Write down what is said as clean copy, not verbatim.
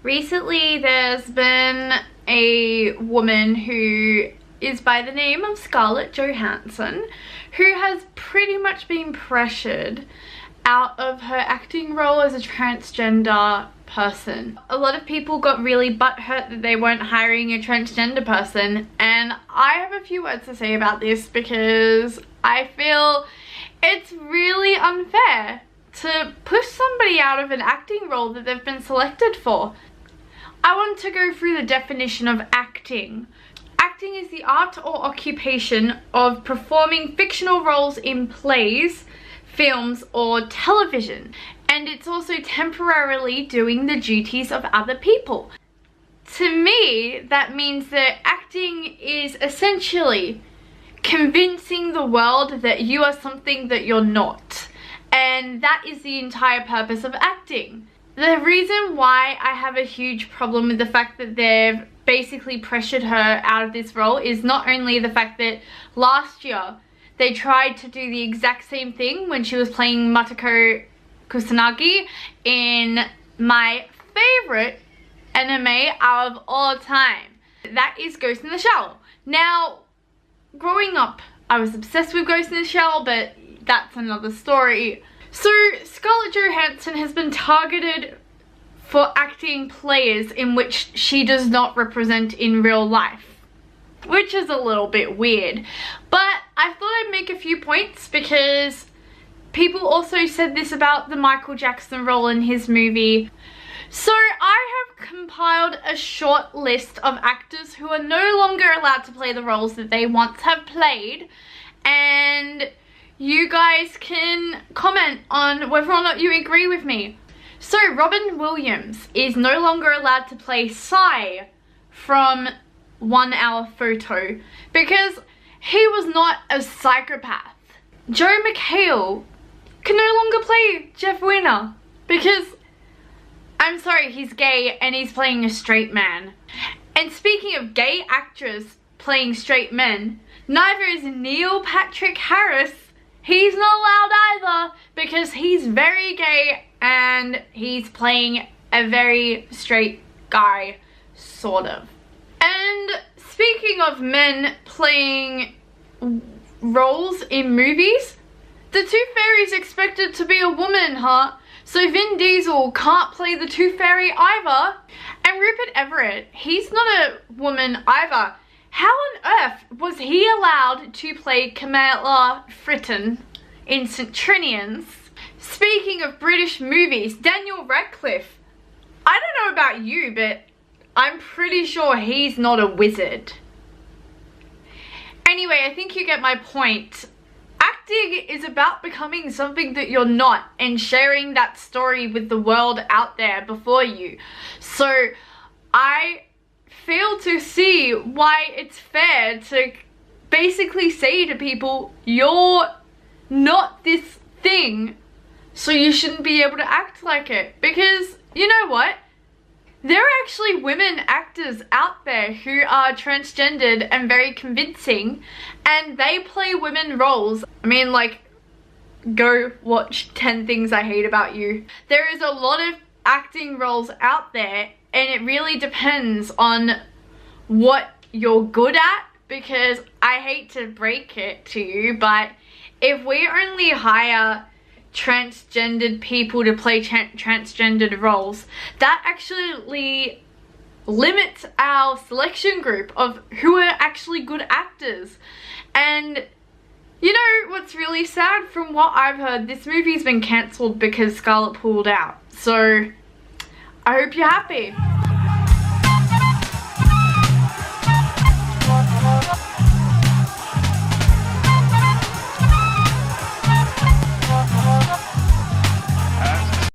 Recently there's been a woman who is by the name of Scarlet Johanson who has pretty much been pressured out of her acting role as a transgender person. A lot of people got really butthurt that they weren't hiring a transgender person, and I have a few words to say about this because I feel it's really unfair to push somebody out of an acting role that they've been selected for. I want to go through the definition of acting. Acting is the art or occupation of performing fictional roles in plays, films, or television. And it's also temporarily doing the duties of other people. To me, that means that acting is essentially convincing the world that you are something that you're not. And that is the entire purpose of acting. The reason why I have a huge problem with the fact that they've basically pressured her out of this role is not only the fact that last year they tried to do the exact same thing when she was playing Matako Kusanagi in my favorite anime of all time. That is Ghost in the Shell. Now, growing up, I was obsessed with Ghost in the Shell, but that's another story. So, Scarlett Johansson has been targeted for acting players in which she does not represent in real life, which is a little bit weird. But I thought I'd make a few points because people also said this about the Michael Jackson role in his movie. So I have compiled a short list of actors who are no longer allowed to play the roles that they once have played, and you guys can comment on whether or not you agree with me. So Robin Williams is no longer allowed to play Psy from 1 Hour Photo because he was not a psychopath. Joe McHale can no longer play Jeff Winter because, I'm sorry, he's gay and he's playing a straight man. And speaking of gay actors playing straight men, neither is Neil Patrick Harris. He's not allowed either because he's very gay and he's playing a very straight guy, sort of. And speaking of men playing roles in movies, the Tooth Fairy's expected to be a woman, huh? So Vin Diesel can't play the Tooth Fairy either. And Rupert Everett, he's not a woman either. How on earth was he allowed to play Camilla Fritton in St. Trinian's? Speaking of British movies, Daniel Radcliffe. I don't know about you, but I'm pretty sure he's not a wizard. Anyway, I think you get my point. Acting is about becoming something that you're not and sharing that story with the world out there before you. So I fail to see why it's fair to basically say to people, you're not this thing, so you shouldn't be able to act like it. Because you know what? There are actually women actors out there who are transgendered and very convincing, and they play women roles. I mean, like, go watch 10 Things I Hate About You. There is a lot of acting roles out there, and it really depends on what you're good at, because I hate to break it to you, but if we only hire transgendered people to play transgendered roles, that actually limits our selection group of who are actually good actors. And you know what's really sad? From what I've heard, this movie's been cancelled because Scarlett pulled out. So I hope you're happy.